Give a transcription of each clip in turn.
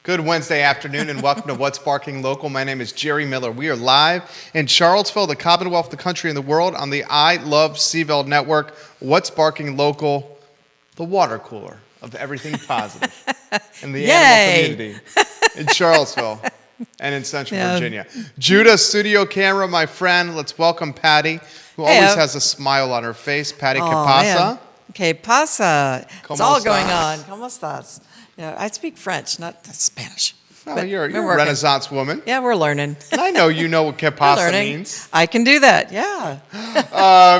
Good Wednesday afternoon and welcome to What's Barking Local. My name is Jerry Miller. We are live in Charlottesville, the Commonwealth, the country, and the world on the I Love CVille Network. What's Barking Local, the water cooler of everything positive in the animal community in Charlottesville and in Central Virginia. Judah, studio camera, my friend. Let's welcome Pattie, who always has a smile on her face. Pattie, ¿qué pasa? ¿Qué pasa? It's all going on. estás? ¿Cómo estás? Yeah, I speak French, not Spanish. Oh, you're a Renaissance woman. Yeah, we're learning. And I know you know what ¿qué pasa means. I can do that, yeah.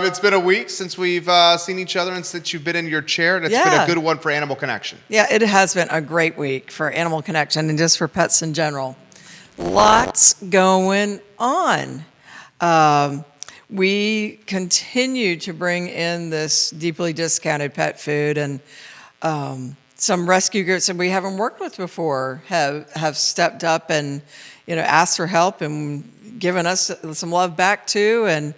It's been a week since we've seen each other and since you've been in your chair, and it's been a good one for Animal Connection. Yeah, it has been a great week for Animal Connection and just for pets in general. Lots going on. We continue to bring in this deeply discounted pet food, and some rescue groups that we haven't worked with before have stepped up and asked for help and given us some love back too. And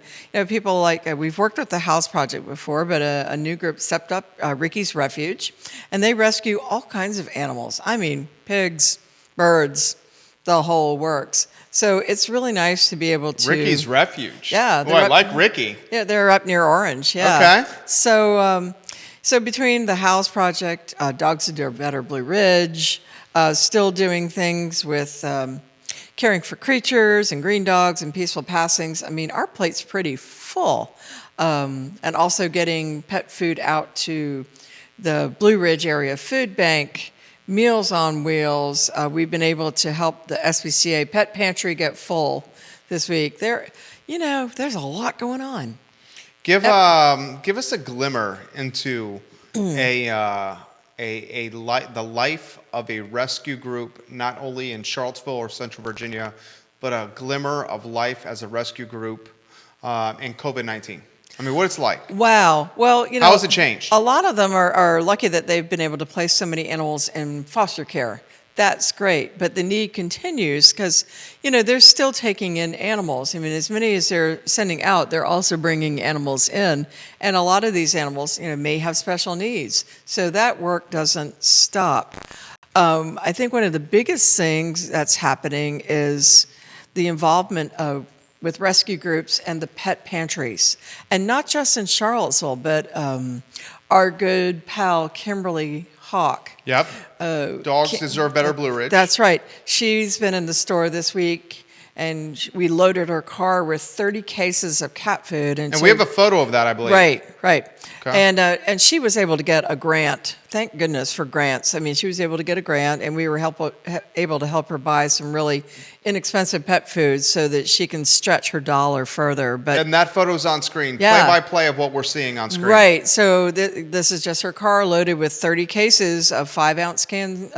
people like we've worked with the House Project before, but a new group stepped up, Ricky's Refuge, and they rescue all kinds of animals. I mean, pigs, birds, the whole works. So it's really nice to be able to... Ricky's Refuge. Yeah. Oh, I like Ricky. Yeah, they're up near Orange, yeah. Okay. So between the House Project, Dogs That Do Better Blue Ridge, still doing things with caring for creatures and green dogs and peaceful passings, I mean, our plate's pretty full. And also getting pet food out to the Blue Ridge Area Food Bank, Meals on Wheels. We've been able to help the SPCA Pet Pantry get full this week. There's a lot going on. Give us a glimmer into the life of a rescue group, not only in Charlottesville or Central Virginia, but a glimmer of life as a rescue group in COVID-19. I mean, what it's like. Wow. Well, how has it changed? A lot of them are lucky that they've been able to place so many animals in foster care. That's great, but the need continues because, they're still taking in animals. I mean, as many as they're sending out, they're also bringing animals in, and a lot of these animals, may have special needs. So that work doesn't stop. I think one of the biggest things that's happening is the involvement with rescue groups and the pet pantries, and not just in Charlottesville, but our good pal Kimberly Hawk. Yep. Dogs Deserve Better Blue Ridge. That's right. She's been in the store this week, and we loaded her car with 30 cases of cat food. And we have a photo of that, I believe. Right. Okay. And she was able to get a grant. Thank goodness for grants. I mean, she was able to get a grant, and we were able to help her buy some really inexpensive pet food so that she can stretch her dollar further. And that photo's on screen, yeah. play-by-play of what we're seeing on screen. Right. So this is just her car loaded with 30 cases of 5-ounce cans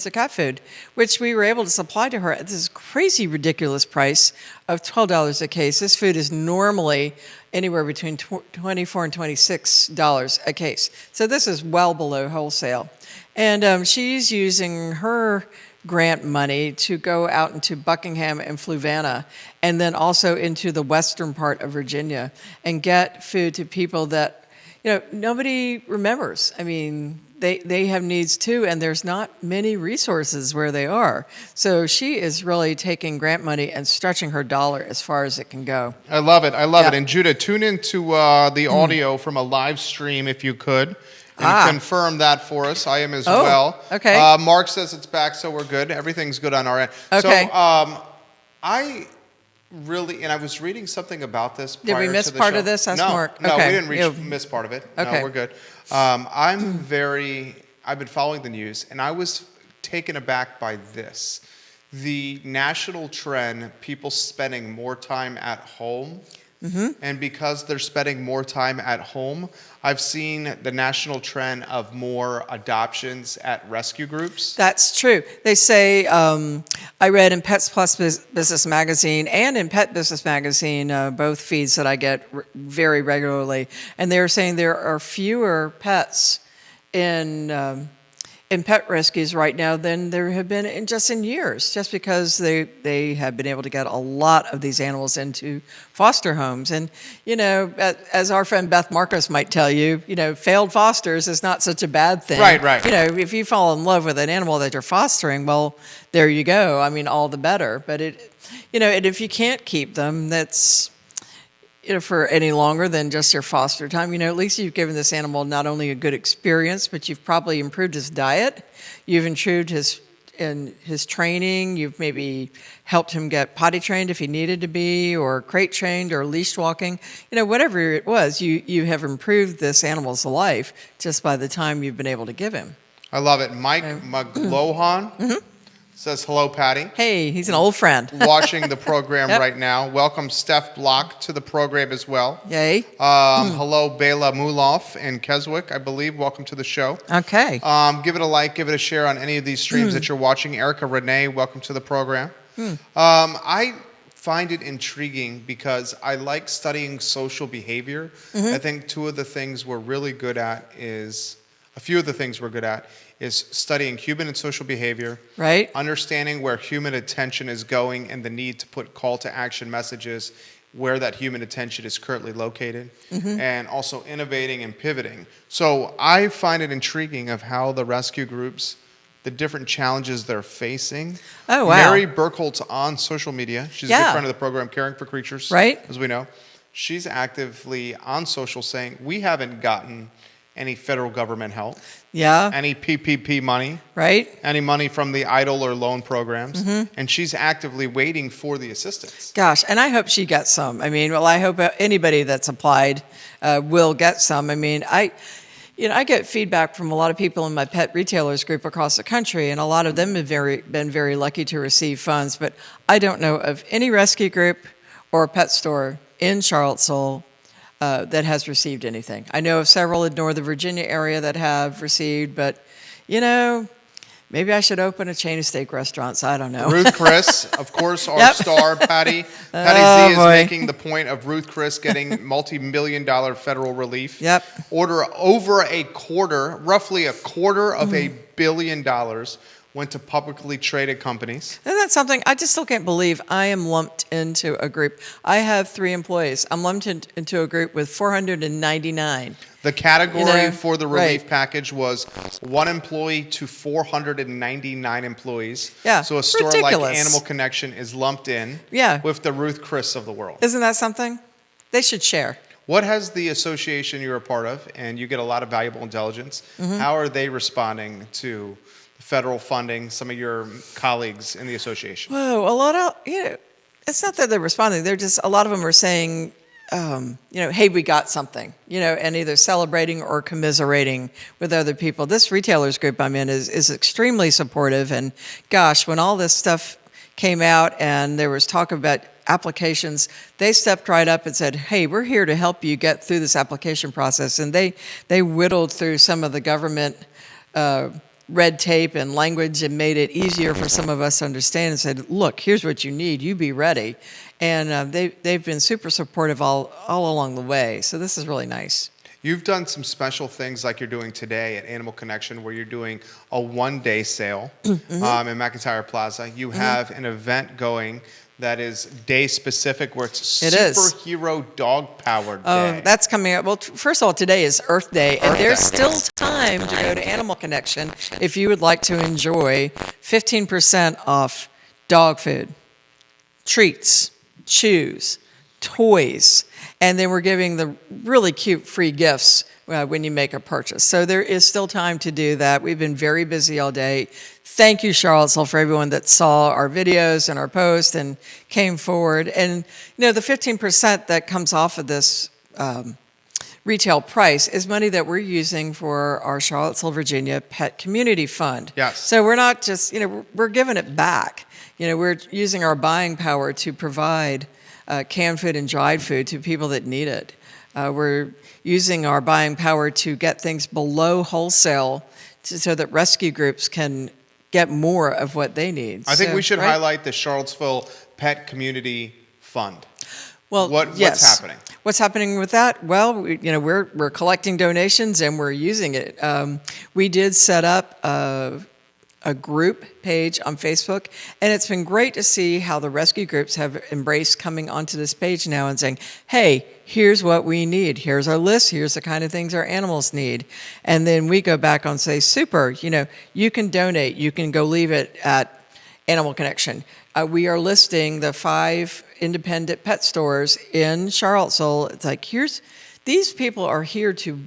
of cat food, which we were able to supply to her at this crazy, ridiculous price of $12 a case. This food is normally anywhere between $24 and $26 a case. So this is well below wholesale. And she's using her grant money to go out into Buckingham and Fluvanna, and then also into the western part of Virginia, and get food to people that, nobody remembers. I mean, they have needs too, and there's not many resources where they are. So she is really taking grant money and stretching her dollar as far as it can go. I love it. And Judah, tune into the audio from a live stream if you could. And confirm that for us. I am as well. Okay. Mark says it's back, so we're good. Everything's good on our end. Okay. So I was reading something about this prior to the show. Did we miss part of this? Ask Mark. No, okay. we didn't miss part of it. Okay. No, we're good. I've been following the news, and I was taken aback by this. The national trend, people spending more time at home. Mm-hmm. And because they're spending more time at home, I've seen the national trend of more adoptions at rescue groups. That's true. They say, I read in Pets Plus Business Magazine and in Pet Business Magazine, both feeds that I get very regularly, and they're saying there are fewer pets in in pet rescues right now than there have been in years, just because they have been able to get a lot of these animals into foster homes. And, as our friend Beth Marcos might tell you, failed fosters is not such a bad thing. Right. If you fall in love with an animal that you're fostering, well, there you go. I mean, all the better. But and if you can't keep them, that's, for any longer than just your foster time, at least you've given this animal not only a good experience, but you've probably improved his diet. You've improved his training. You've maybe helped him get potty trained if he needed to be, or crate trained, or leash walking. Whatever it was, you have improved this animal's life just by the time you've been able to give him. I love it. Mike McGlohan says, hello, Pattie. Hey, he's an old friend. Watching the program right now. Welcome Steph Block to the program as well. Yay. Hello, Bela Muloff and Keswick, I believe. Welcome to the show. Okay. Give it a like, give it a share on any of these streams that you're watching. Erica Renee, welcome to the program. I find it intriguing because I like studying social behavior. I think a few of the things we're good at is studying human and social behavior, right? Understanding where human attention is going and the need to put call to action messages where that human attention is currently located, and also innovating and pivoting. So I find it intriguing of how the rescue groups, the different challenges they're facing. Oh, wow. Mary Burkholt's on social media. She's a good friend of the program, Caring for Creatures, right? As we know. She's actively on social saying, we haven't gotten any federal government help. Yeah. Any PPP money. Right. Any money from the EIDL or loan programs. And she's actively waiting for the assistance. Gosh, and I hope she gets some. I mean, I hope anybody that's applied will get some. I mean, I get feedback from a lot of people in my pet retailers group across the country, and a lot of them have been very lucky to receive funds. But I don't know of any rescue group or pet store in Charlottesville that has received anything. I know of several in Northern Virginia area that have received, but, maybe I should open a chain of steak restaurants. I don't know. Ruth Chris, of course, our star, Pattie. Pattie Z is making the point of Ruth Chris getting multi-million-dollar federal relief. Yep. Roughly a quarter of $1 billion went to publicly traded companies. Isn't that something? I just still can't believe I am lumped into a group. I have 3 employees. I'm lumped into a group with 499. The category for the relief package was 1 employee to 499 employees. Yeah, so a store ridiculous. like Animal Connection is lumped in with the Ruth Chris of the world. Isn't that something? They should share. What has the association you're a part of, and you get a lot of valuable intelligence, how are they responding to federal funding, some of your colleagues in the association? Whoa, a lot of, it's not that they're responding. They're just, a lot of them are saying, hey, we got something, and either celebrating or commiserating with other people. This retailers group I'm in is extremely supportive. And gosh, when all this stuff came out and there was talk about applications, they stepped right up and said, hey, we're here to help you get through this application process. And they whittled through some of the government red tape and language and made it easier for some of us to understand, and said, look, here's what you need. You be ready. And they've been super supportive all along the way. So this is really nice. You've done some special things like you're doing today at Animal Connection, where you're doing a 1-day sale in McIntyre Plaza. You have an event going that is day specific, where it's superhero dog powered day. Oh, that's coming up. Well, first of all, today is Earth Day, and there's still time to go to Animal Connection if you would like to enjoy 15% off dog food, treats, chews, toys, and then we're giving the really cute free gifts when you make a purchase. So there is still time to do that. We've been very busy all day. Thank you, Charlottesville, for everyone that saw our videos and our posts and came forward. And, the 15% that comes off of this retail price is money that we're using for our Charlottesville, Virginia Pet Community Fund. Yes. So we're not just, we're giving it back. We're using our buying power to provide canned food and dried food to people that need it. We're using our buying power to get things below wholesale so that rescue groups can get more of what they need. I think we should highlight the Charlottesville Pet Community Fund. Well, What's happening? What's happening with that? Well, we're collecting donations and we're using it. We did set up a group page on Facebook, and it's been great to see how the rescue groups have embraced coming onto this page now and saying, hey, here's what we need. Here's our list. Here's the kind of things our animals need. And then we go back and say, super, you can donate. You can go leave it at Animal Connection. We are listing the 5 independent pet stores in Charlottesville. It's like, these people are here to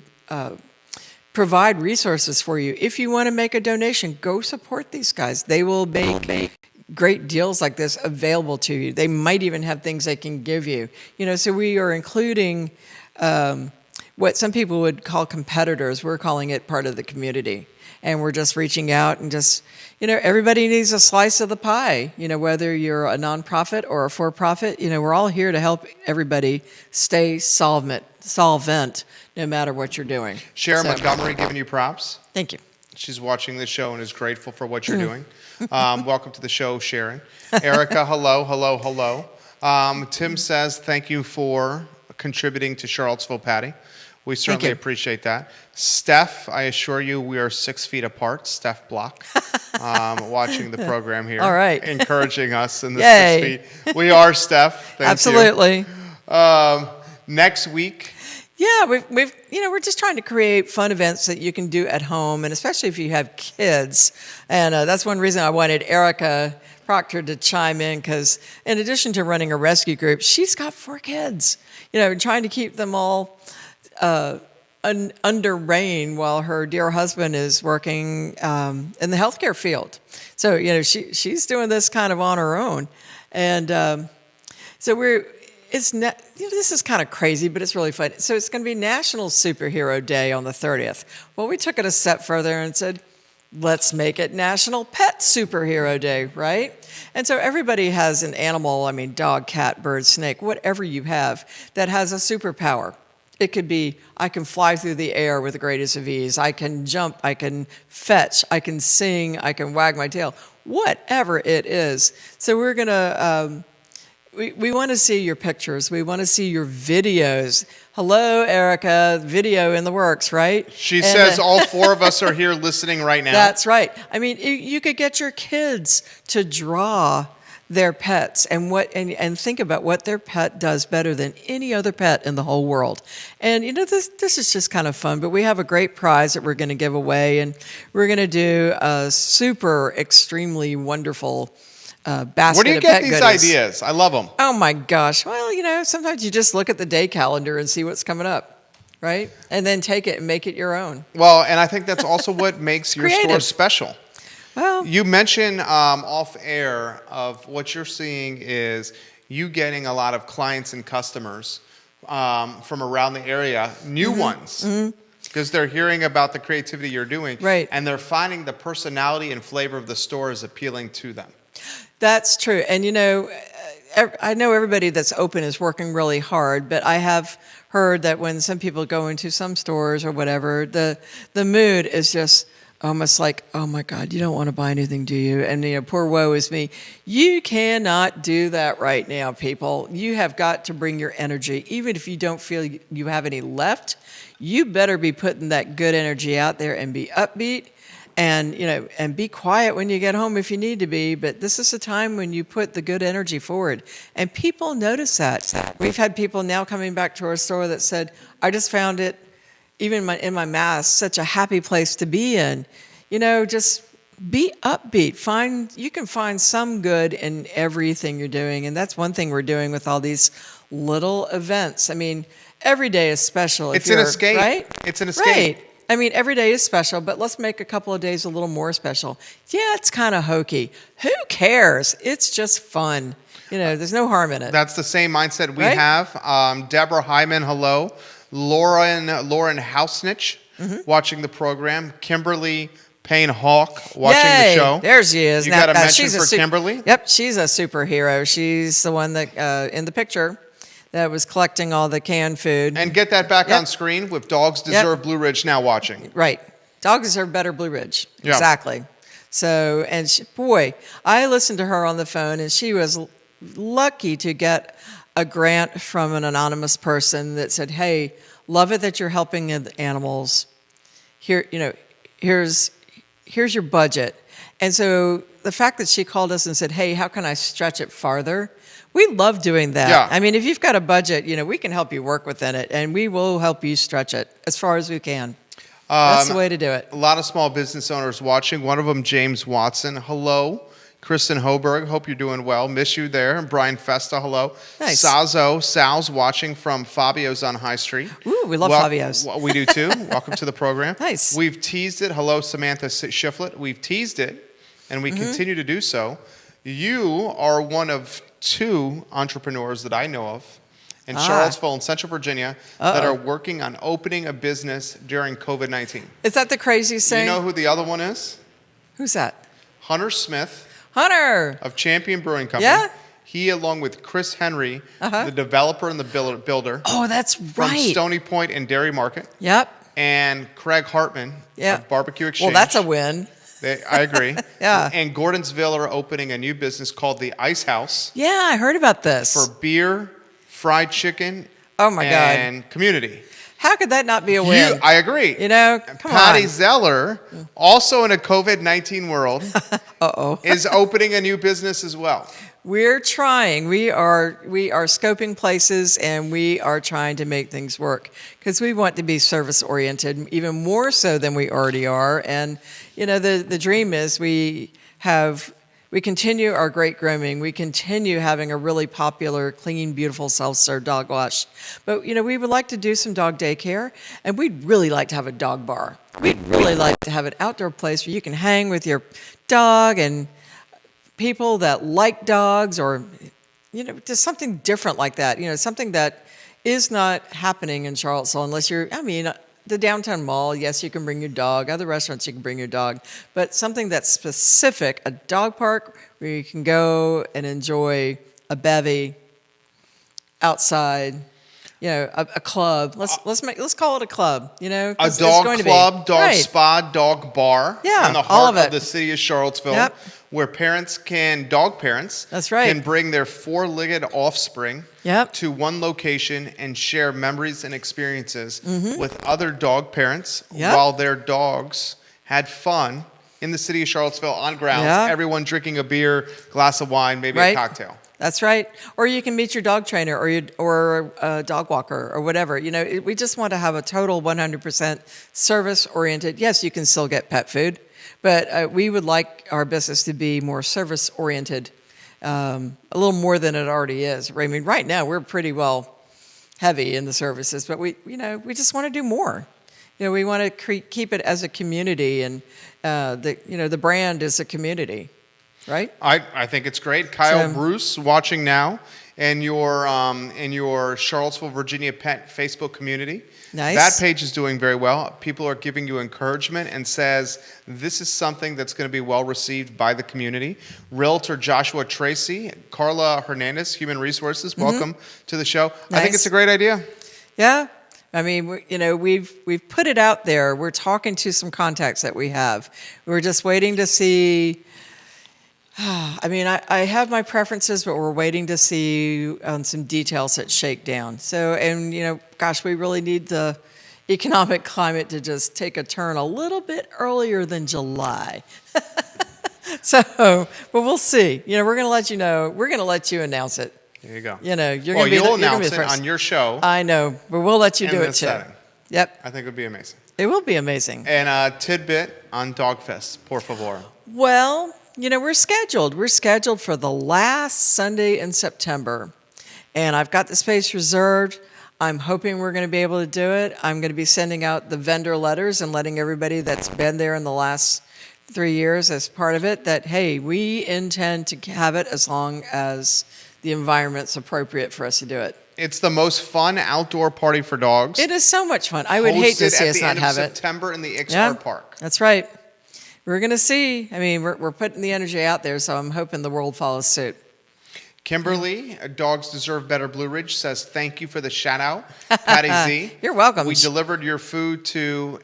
provide resources for you. If you want to make a donation, go support these guys. They will make great deals like this available to you. They might even have things they can give you. So we are including what some people would call competitors. We're calling it part of the community. And we're just reaching out and just, everybody needs a slice of the pie. Whether you're a nonprofit or a for-profit, we're all here to help everybody stay solvent, no matter what you're doing. Sharon Montgomery giving you props. Thank you. She's watching the show and is grateful for what you're doing. Welcome to the show, Sharon. Erica, hello. Tim says, thank you for contributing to Charlottesville, Pattie. We certainly appreciate that. Steph, I assure you, we are 6 feet apart. Steph Block, watching the program here. All right. Encouraging us in the Yay. 6 feet. We are, Steph. Thank Absolutely. you. Next week. Yeah, we're just trying to create fun events that you can do at home, and especially if you have kids. And that's one reason I wanted Erica Proctor to chime in, because in addition to running a rescue group, she's got 4 kids. Trying to keep them all under rein while her dear husband is working in the healthcare field. So she's doing this kind of on her own, and so this is kind of crazy, but it's really fun. So it's going to be National Superhero Day on the 30th. Well, we took it a step further and said, let's make it National Pet Superhero Day, right? And so everybody has an animal, dog, cat, bird, snake, whatever you have, that has a superpower. It could be, I can fly through the air with the greatest of ease. I can jump, I can fetch, I can sing, I can wag my tail, whatever it is. So we're going to... We want to see your pictures. We want to see your videos. Hello, Erica. Video in the works, right? She says all 4 of us are here listening right now. That's right. You could get your kids to draw their pets and think about what their pet does better than any other pet in the whole world. And this is just kind of fun. But we have a great prize that we're going to give away, and we're going to do a super, extremely wonderful basket. Where do you get these goodies. ideas? I love them. Oh my gosh. Well, sometimes you just look at the day calendar and see what's coming up, right? And then take it and make it your own. Well, and I think that's also what makes your store special. Well, you mentioned off air of what you're seeing is you getting a lot of clients and customers from around the area, new ones. Because they're hearing about the creativity you're doing. Right. And they're finding the personality and flavor of the store is appealing to them. That's true. And, I know everybody that's open is working really hard, but I have heard that when some people go into some stores or whatever, the mood is just almost like, oh my God, you don't want to buy anything, do you? And, poor woe is me. You cannot do that right now, people. You have got to bring your energy. Even if you don't feel you have any left, you better be putting that good energy out there and be upbeat. And, and be quiet when you get home if you need to be. But this is a time when you put the good energy forward. And people notice that. We've had people now coming back to our store that said, I just found it, even in my mask, such a happy place to be in. Just be upbeat. You can find some good in everything you're doing. And that's one thing we're doing with all these little events. Every day is special. It's an escape. Right? It's an escape. Right. Every day is special, but let's make a couple of days a little more special. Yeah, it's kind of hokey. Who cares? It's just fun. There's no harm in it. That's the same mindset we have. Deborah Hyman, hello. Lauren Hausnich, watching the program. Kimberly Payne-Hawk, watching the show. There she is. You got a mention for Kimberly? Yep, she's a superhero. She's the one that, in the picture, that was collecting all the canned food. And get that back on screen with Dogs Deserve Blue Ridge now watching. Right. Dogs Deserve Better Blue Ridge. Yeah. Exactly. So, and boy, I listened to her on the phone, and she was lucky to get a grant from an anonymous person that said, "Hey, love it that you're helping the animals. Here, here's your budget." And so the fact that she called us and said, "Hey, how can I stretch it farther?" We love doing that. Yeah. I mean, if you've got a budget, we can help you work within it, and we will help you stretch it as far as we can. That's the way to do it. A lot of small business owners watching. One of them, James Watson. Hello. Kristen Hoberg. Hope you're doing well. Miss you there. Brian Festa. Hello. Nice. Sal's watching from Fabio's on High Street. Ooh, we love Fabio's. We do too. Welcome to the program. Nice. We've teased it. Hello, Samantha Shiflett. We've teased it, and we continue to do so. You are one of 2 entrepreneurs that I know of in Charlottesville and Central Virginia that are working on opening a business during COVID-19. Is that the craziest thing? You know who the other one is? Who's that? Hunter Smith Hunter. of Champion Brewing Company. Yeah. He, along with Chris Henry, the developer and the builder Oh, that's from right. Stony Point and Dairy Market, Yep. and Craig Hartman of Barbecue Exchange. Well, that's a win. I agree. Yeah. And Gordonsville are opening a new business called the Ice House Yeah, I heard about this. for beer, fried chicken, Oh, my God. and community. How could that not be a win? I agree. Come Pattie on. Zeller, also in a COVID-19 world, is opening a new business as well. We're trying. We are scoping places, and we are trying to make things work because we want to be service oriented, even more so than we already are. And the dream is we continue our great grooming. We continue having a really popular, clean, beautiful self-serve dog wash. But we would like to do some dog daycare, and we'd really like to have a dog bar. We'd really like to have an outdoor place where you can hang with your dog and people that like dogs, or just something different like that. Something that is not happening in Charlottesville unless the downtown mall. Yes, you can bring your dog. Other restaurants you can bring your dog, but something that's specific, a dog park where you can go and enjoy a bevy outside. A club. Let's call it a club. A dog club, dog spa, dog bar. Yeah, in the all heart of it. of the city of Charlottesville, Yep. where dog parents, That's right. can bring their 4-legged offspring Yep. to one location and share memories and experiences with other dog parents Yep. while their dogs had fun in the city of Charlottesville on grounds. Yeah. Everyone drinking a beer, glass of wine, maybe Right. a cocktail. That's right. Or you can meet your dog trainer or a dog walker or whatever. We just want to have a total 100% service-oriented. Yes, you can still get pet food, but we would like our business to be more service-oriented, a little more than it already is. I mean, right now we're pretty well heavy in the services, but we just want to do more. We want to keep it as a community, and the brand is a community. Right? I think it's great. Kyle Bruce watching now in your Charlottesville, Virginia pet Facebook community. Nice. That page is doing very well. People are giving you encouragement and says this is something that's going to be well received by the community. Realtor Joshua Tracy, Carla Hernandez, Human Resources, welcome to the show. Nice. I think it's a great idea. Yeah. I mean, we've put it out there. We're talking to some contacts that we have. We're just waiting to see. I mean, I have my preferences, but we're waiting to see some details that shake down. So, and gosh, we really need the economic climate to just take a turn a little bit earlier than July. So, but we'll see. We're going to let you know. We're going to let you announce it. There you go. You'll announce it on your show. I know, but we'll let you do it too. Setting. Yep. I think it would be amazing. It will be amazing. And a tidbit on Dogfest, por favor. Well, we're scheduled. We're scheduled for the last Sunday in September. And I've got the space reserved. I'm hoping we're going to be able to do it. I'm going to be sending out the vendor letters and letting everybody that's been there in the last 3 years as part of it that, hey, we intend to have it as long as the environment's appropriate for us to do it. It's the most fun outdoor party for dogs. It is so much fun. I would hate to see us not have it. September in the Ixnard Park. That's right. We're going to see. I mean, we're putting the energy out there, so I'm hoping the world follows suit. Kimberly, Dogs Deserve Better Blue Ridge, says thank you for the shout out. Pattie Z. You're welcome. We delivered your food to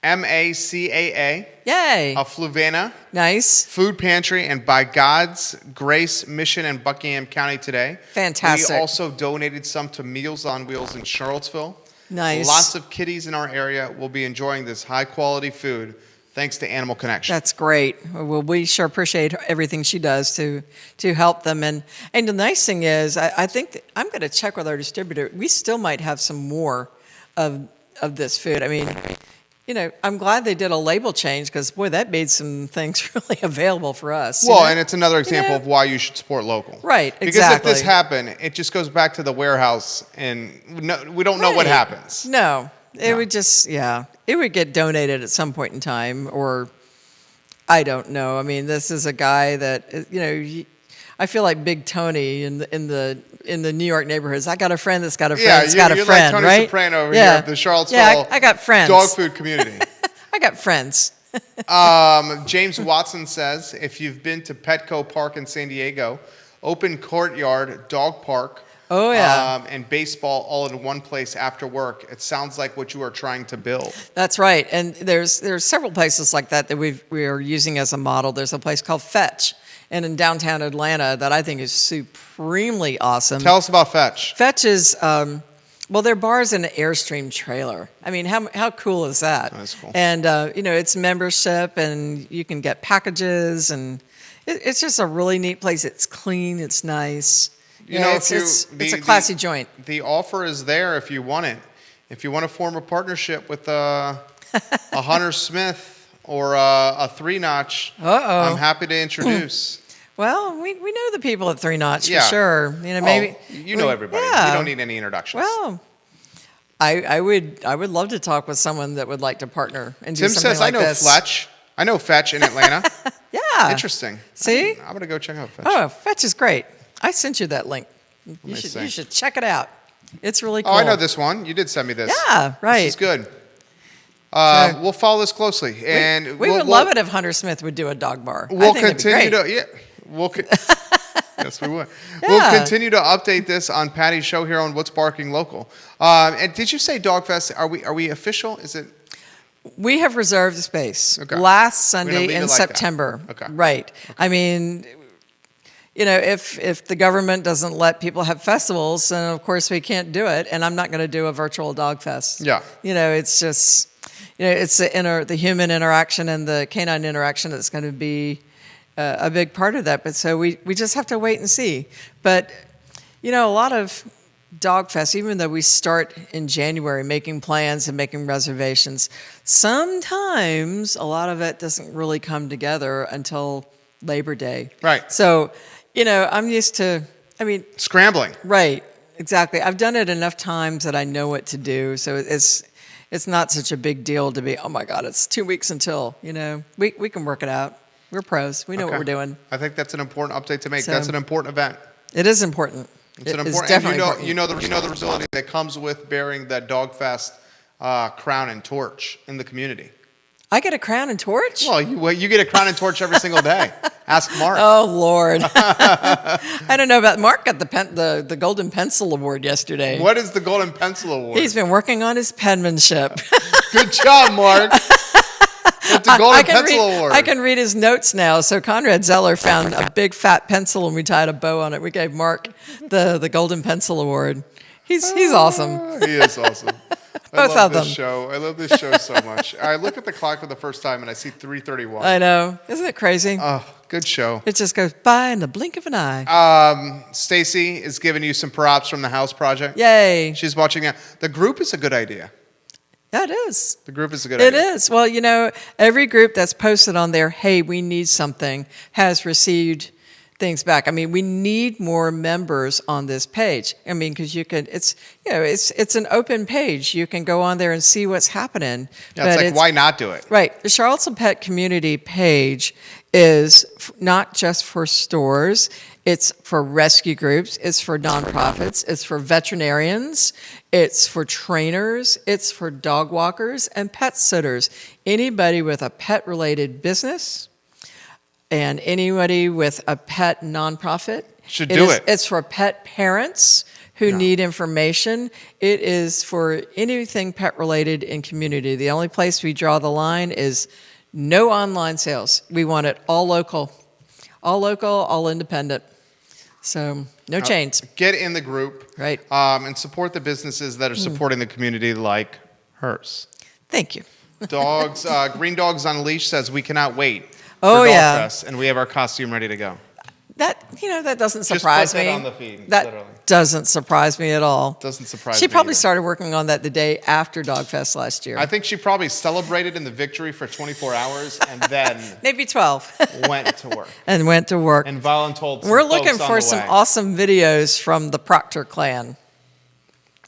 MACAA Yay. of Fluvanna Nice. Food Pantry, and By God's Grace Mission in Buckingham County today. Fantastic. We also donated some to Meals on Wheels in Charlottesville. Nice. Lots of kiddies in our area will be enjoying this high-quality food thanks to Animal Connection. That's great. Well, we sure appreciate everything she does to help them. And the nice thing is, I think that I'm going to check with our distributor. We still might have some more of this food. I mean, I'm glad they did a label change because, boy, that made some things really available for us. Well, and it's another example of why you should support local. Right, because exactly. Because if this happened, it just goes back to the warehouse, and we don't know what happens. No, it would just, it would get donated at some point in time, or I don't know. I mean, this is a guy that, I feel like Big Tony in the New York neighborhoods. I got a friend that's got a friend that's got a friend, like Tony right? Soprano over here of the Charlottesville I got friends. dog food community. I got friends. James Watson says, if you've been to Petco Park in San Diego, open courtyard, dog park, and baseball all in one place after work, it sounds like what you are trying to build. That's right. And there's several places like that we are using as a model. There's a place called Fetch, and in downtown Atlanta, that I think is supremely awesome. Tell us about Fetch. Fetch is, their bar's in an Airstream trailer. I mean, how cool is that? That's cool. And, it's membership, and you can get packages, and it's just a really neat place. It's clean, it's nice. It's a classy joint. The offer is there if you want it. If you want to form a partnership with a Hunter Smith or a 3-Notch, I'm happy to introduce. Well, we know the people at 3-Notch for sure. Maybe you know everybody. You don't need any introductions. Well, I would love to talk with someone that would like to partner and do Tim something says, like I know this. Fletch. I know Fetch in Atlanta. Yeah. Interesting. See? I'm going to go check out Fetch. Oh, Fetch is great. I sent you that link. You should check it out. It's really cool. Oh, I know this one. You did send me this. Yeah, right. This is good. We'll follow this closely, and we would love it if Hunter Smith would do a dog bar. We'll I think continue it'd be great. Yes, we would. We'll continue to update this on Pattie's show here on What's Barking Local. And did you say Dog Fest? Are we official? Is it? We have reserved space. Okay. Last Sunday in like September. Okay. Right. Okay. I mean, if the government doesn't let people have festivals, then of course we can't do it. And I'm not going to do a virtual dog fest. Yeah. It's just, it's the human interaction and the canine interaction that's going to be a big part of that. But so we just have to wait and see. But, a lot of dog fest, even though we start in January making plans and making reservations, sometimes a lot of it doesn't really come together until Labor Day. Right. So, I'm used to, scrambling. Right, exactly. I've done it enough times that I know what to do. So it's not such a big deal to be, oh my God, it's 2 weeks until, we can work it out. We're pros. We know what we're doing. I think that's an important update to make. So, that's an important event. It is important. It's an important. It's definitely important. You know the responsibility that comes with bearing that Dog Fest crown and torch in the community. I get a crown and torch? Well, you get a crown and torch every single day. Ask Mark. Oh, Lord. I don't know about Mark got the Golden Pencil Award yesterday. What is the Golden Pencil Award? He's been working on his penmanship. Good job, Mark. It's the Golden Pencil Award. I can read his notes now. So Conrad Zeller found a big fat pencil and we tied a bow on it. We gave Mark the Golden Pencil Award. He's awesome. He is awesome. Both of them. I love this show so much. I look at the clock for the first time and I see 3:31. I know. Isn't it crazy? Oh, good show. It just goes by in the blink of an eye. Stacy is giving you some props from the house project. Yay. She's watching now. The group is a good idea. Yeah, it is. The group is a good idea. It is. Well, every group that's posted on there, hey, we need something, has received things back. We need more members on this page. Because you can, it's an open page. You can go on there and see what's happening. Yeah, it's like, why not do it? Right. The Charlottesville Pet Community page is not just for stores. It's for rescue groups. It's for nonprofits. It's for veterinarians. It's for trainers. It's for dog walkers and pet sitters. Anybody with a pet-related business and anybody with a pet nonprofit should do it. It's for pet parents who need information. It is for anything pet related in community. The only place we draw the line is no online sales. We want it all local, all independent. So no chains. Get in the group, Right. And support the businesses that are supporting the community, like hers. Thank you. Dogs, Green Dogs on a Leash says we cannot wait. Oh, for Dog yeah. Fest, and we have our costume ready to go. That doesn't Just surprise put that me. on the feed, That literally. doesn't surprise me at all. Doesn't surprise She me probably either. started working on that the day after Dog Fest last year. I think she probably celebrated in the victory for 24 hours and then Maybe 12. went to work. And went to work. And voluntold some We're folks looking on for the some way. awesome videos from the Proctor clan.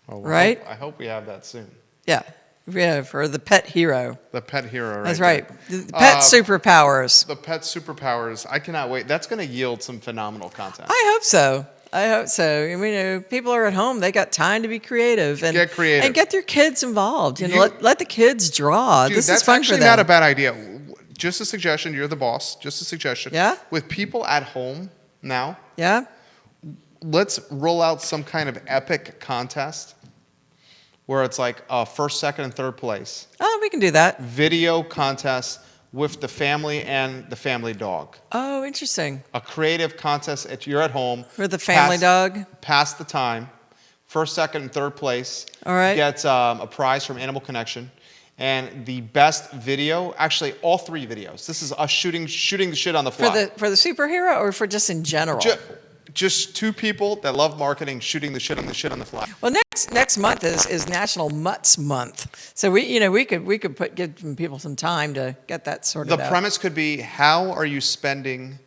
Oh, well, right? I hope we have that soon. Yeah, for the pet hero. The pet hero, right? That's right. there. The pet superpowers. The pet superpowers. I cannot wait. That's going to yield some phenomenal content. I hope so. I mean, people are at home. They got time to be creative. And, Get creative. And get their kids involved. Let the kids draw. Dude, this that's is fun actually for them. not a bad idea. Just a suggestion. You're the boss. Just a suggestion. Yeah? With people at home now, Yeah? let's roll out some kind of epic contest where it's like first, second, and third place. Oh, we can do that. Video contest with the family and the family dog. Oh, interesting. A creative contest. You're at home. For the family dog? Pass the time. First, second, and third place. All right. Gets a prize from Animal Connection. And the best video, actually all 3 videos. This is us shooting the shit on the fly. For the superhero or for just in general? Just 2 people that love marketing shooting the shit on the fly. Well, next month is National Mutts Month, so we could give people some time to get that sorted out. The premise could be: how are you spending?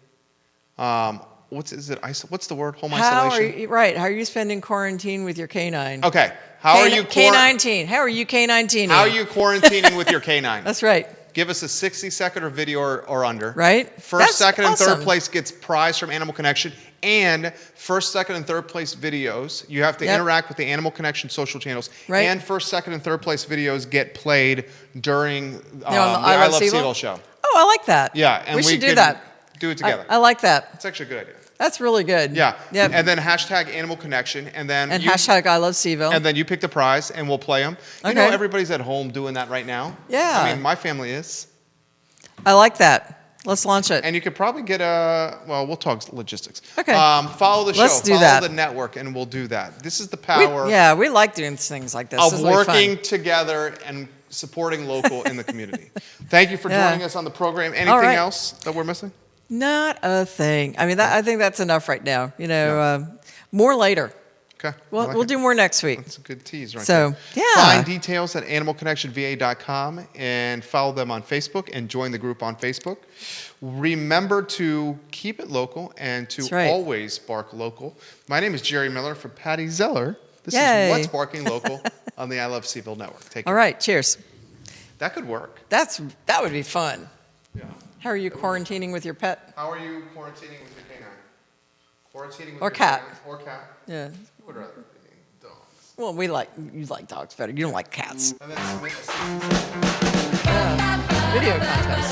What's the word? Home isolation. How are you spending quarantine with your canine? Okay. How are you K19? How are you K19? How are you quarantining with your canine? That's right. Give us a 60-second or video or under. Right. First, That's second, and awesome. third place gets prize from Animal Connection. And first, second, and third place videos, you have to interact with the Animal Connection social channels. Right. And first, second, and third place videos get played during the on I Love CVille show. Oh, I like that. Yeah. And we should do could that. Do it together. I like that. It's actually a good idea. That's really good. Yeah. Yep. And then hashtag Animal Connection. And then hashtag I Love CVille. And then you pick the prize and we'll play them. You know, everybody's at home doing that right now. Yeah. I mean, my family is. I like that. Let's launch it. And you could probably get we'll talk logistics. Okay. Follow the show. Let's do follow that. the network, and we'll do that. This is the power we like doing things like this. of This is really working fun. together and supporting local in the community. Thank you for Yeah. joining us on the program. Anything right. else that we're missing? Not a thing. I mean, I think that's enough right now. More later. Okay. Well, I like we'll it. do more next week. That's a good tease right So, there. yeah. Find details at animalconnectionva.com and follow them on Facebook and join the group on Facebook. Remember to keep it local and to That's right. always bark local. My name is Jerry Miller for Pattie Zeller. This Yay. is What's Barking Local on the I Love CVille Network. Take All care. right. Cheers. That could work. That would be fun. Yeah. How are you quarantining with your pet? How are you quarantining with your canine? Quarantining with Or your cat. canine or cat? Yeah. Who would rather be dogs? Well, you like dogs better. You don't like cats. And then Video contest.